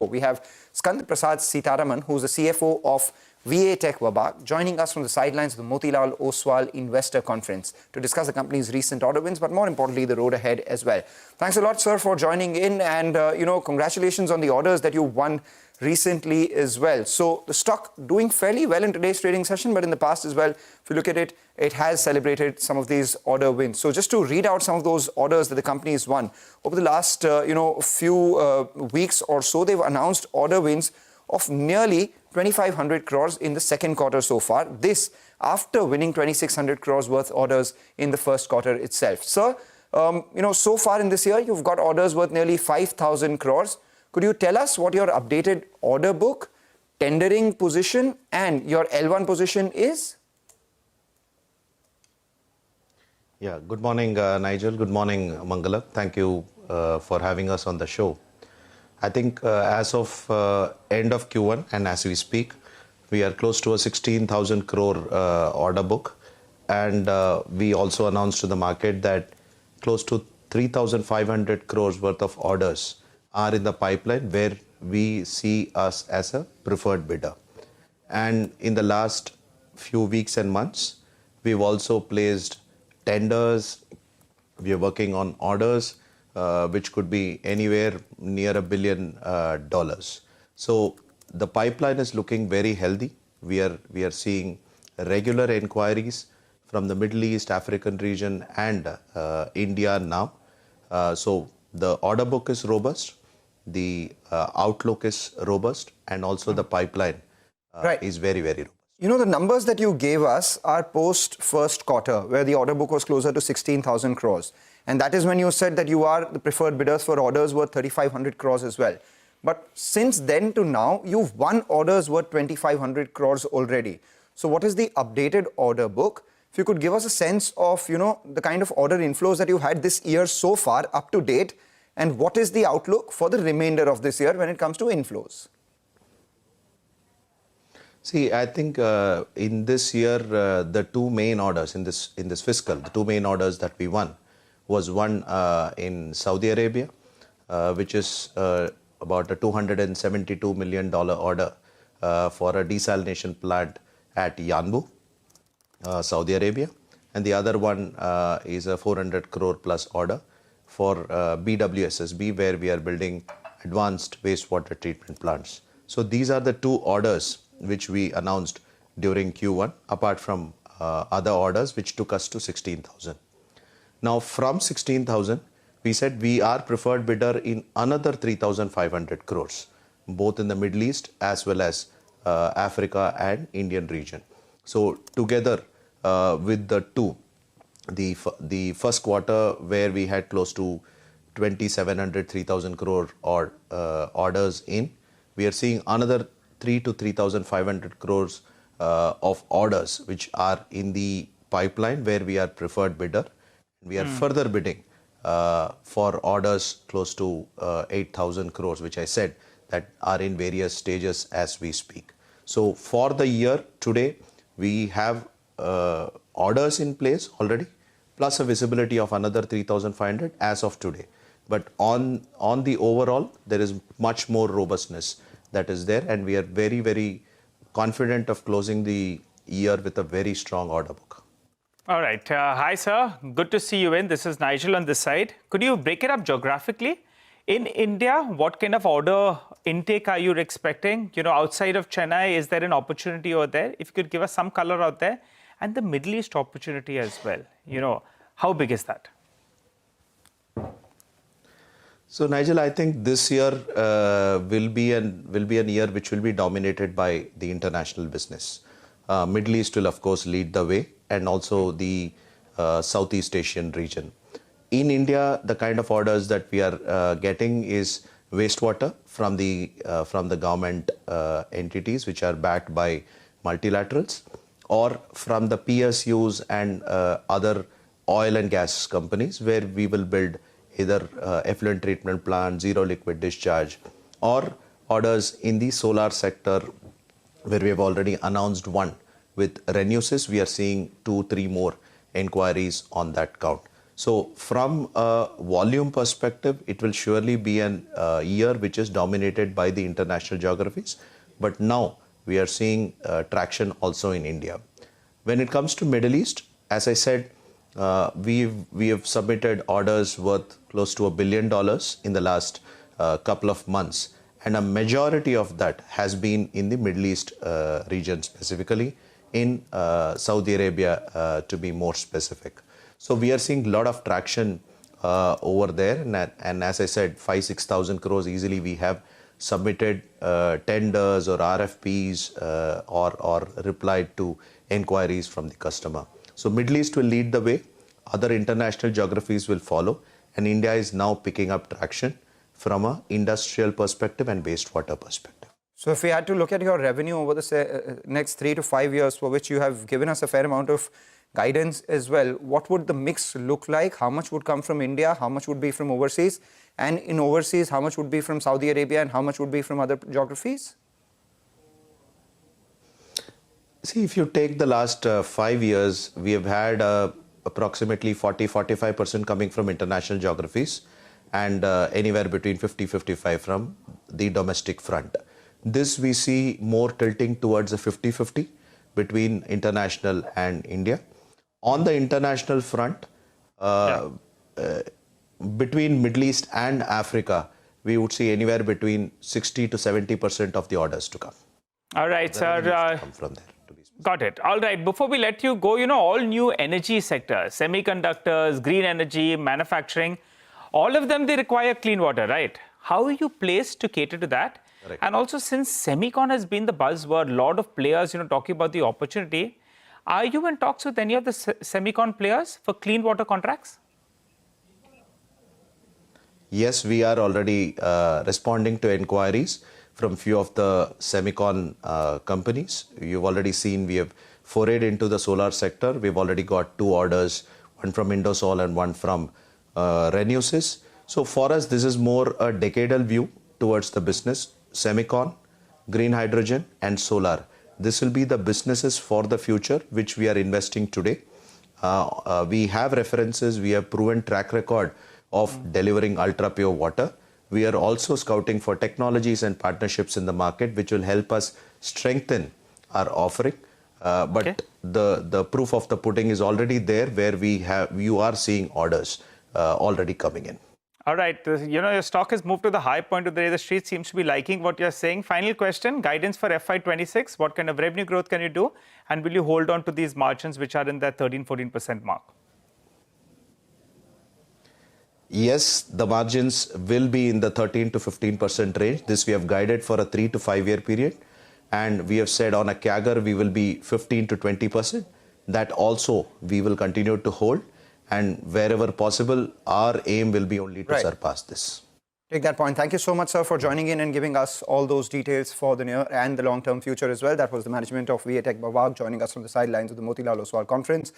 We have Skandaprasad Seetharaman, who's the CFO of VA Tech WABAG, joining us from the sidelines of the Motilal Oswal Investor Conference to discuss the company's recent order wins, but more importantly, the road ahead as well. Thanks a lot, sir, for joining in, and congratulations on the orders that you won recently as well. So the stock doing fairly well in today's trading session, but in the past as well, if you look at it, it has celebrated some of these order wins. So just to read out some of those orders that the company has won over the last few weeks or so, they've announced order wins of nearly 2,500 crores in the second quarter so far. This after winning 2,600 crores worth orders in the first quarter itself. Sir, so far in this year, you've got orders worth nearly 5,000 crores. Could you tell us what your updated order book, tendering position and your L1 position is? Yeah, good morning, Nigel. Good morning, Mangala. Thank you for having us on the show. I think as of end of Q1 and as we speak, we are close to a 16,000 crore order book. And we also announced to the market that close to 3,500 crores worth of orders are in the pipeline where we see us as a preferred bidder. And in the last few weeks and months, we've also placed tenders. We are working on orders which could be anywhere near $1 billion. So the pipeline is looking very healthy. We are seeing regular inquiries from the Middle East, African region and India now. So the order book is robust. The outlook is robust, and also the pipeline is very, very robust. You know, the numbers that you gave us are post first quarter, where the order book was closer to 16,000 crores. And that is when you said that you are the preferred bidders for orders worth 3,500 crores as well. But since then to now, you've won orders worth 2,500 crores already. So what is the updated order book? If you could give us a sense of, the kind of order inflows that you've had this year so far up to date, and what is the outlook for the remainder of this year when it comes to inflows? See, I think in this year, the two main orders in this fiscal, the two main orders that we won was one in Saudi Arabia, which is about a $272 million order for a desalination plant at Yanbu, Saudi Arabia. And the other one is a 400 crore plus order for BWSSB, where we are building advanced wastewater treatment plants. So these are the two orders which we announced during Q1, apart from other orders which took us to 16,000. Now from 16,000, we said we are preferred bidder in another 3,500 crores, both in the Middle East as well as Africa and Indian region. So together with the two, the first quarter where we had close to 2,700, 3,000 crore orders in, we are seeing another 3 to 3,500 crores of orders which are in the pipeline where we are preferred bidder. We are further bidding for orders close to 8,000 crores, which I said that are in various stages as we speak. So for the year today, we have orders in place already, plus a visibility of another 3,500 as of today. But on the overall, there is much more robustness that is there, and we are very, very confident of closing the year with a very strong order book. All right. Hi, sir. Good to see you in. This is Nigel on this side. Could you break it up geographically? In India, what kind of order intake are you expecting? Outside of Chennai, is there an opportunity over there? If you could give us some color out there. And the Middle East opportunity as well. How big is that? So Nigel, I think this year will be a year which will be dominated by the international business. Middle East will of course lead the way, and also the Southeast Asian region. In India, the kind of orders that we are getting is wastewater from the government entities which are backed by multilaterals, or from the PSUs and other oil and gas companies, where we will build either effluent treatment plant, zero liquid discharge, or orders in the solar sector, where we have already announced one with Renewables. We are seeing 2-3 more inquiries on that count. So from a volume perspective, it will surely be an year which is dominated by the international geographies. But now we are seeing traction also in India. When it comes to Middle East, as I said, we have submitted orders worth close to $1 billion in the last couple of months. And a majority of that has been in the Middle East region, specifically in Saudi Arabia, to be more specific. So we are seeing a lot of traction over there. And as I said, 5,000-6,000 crores easily we have submitted tenders or RFPs or replied to inquiries from the customer. So Middle East will lead the way. Other international geographies will follow. And India is now picking up traction from an industrial perspective and wastewater perspective. So if we had to look at your revenue over the next 3 to 5 years, for which you have given us a fair amount of guidance as well, what would the mix look like? How much would come from India? How much would be from overseas? And in overseas, how much would be from Saudi Arabia and how much would be from other geographies? See, if you take the last 5 years, we have had approximately 40-45% coming from international geographies and anywhere between 50-55 from the domestic front. This we see more tilting towards a 50-50 between international and India. On the international front, between Middle East and Africa, we would see anywhere between 60-70% of the orders to come. All right, sir. Come from there. Got it. All right. Before we let you go, all new energy sectors, semiconductors, green energy, manufacturing, all of them, they require clean water, right? How are you placed to cater to that? Correct. And also, since semicon has been the buzzword, a lot of players, talking about the opportunity, are you in talks with any of the semicon players for clean water contracts? Yes, we are already responding to inquiries from few of the semicon companies. You've already seen we have forayed into the solar sector. We've already got 2 orders, one from Indosol and one from Renewsys. So for us, this is more a decadal view towards the business. Semicon, green hydrogen and solar. This will be the businesses for the future, which we are investing today. We have references, we have proven track record of delivering ultra pure water. We are also scouting for technologies and partnerships in the market, which will help us strengthen our offering. But the proof of the pudding is already there, where you are seeing orders already coming in. All right. Your stock has moved to the high point of the day. The street seems to be liking what you're saying. Final question, guidance for FY26. What kind of revenue growth can you do? And will you hold on to these margins, which are in that 13-14% mark? Yes, the margins will be in the 13 to 15% range. This we have guided for a 3 to 5 year period. And we have said on a CAGR, we will be 15 to 20%. That also we will continue to hold. And wherever possible, our aim will be only to surpass this. Take that point. Thank you so much, sir, for joining in and giving us all those details for the near and the long-term future as well. That was the management of WABAG joining us from the sidelines of the Motilal Oswal conference.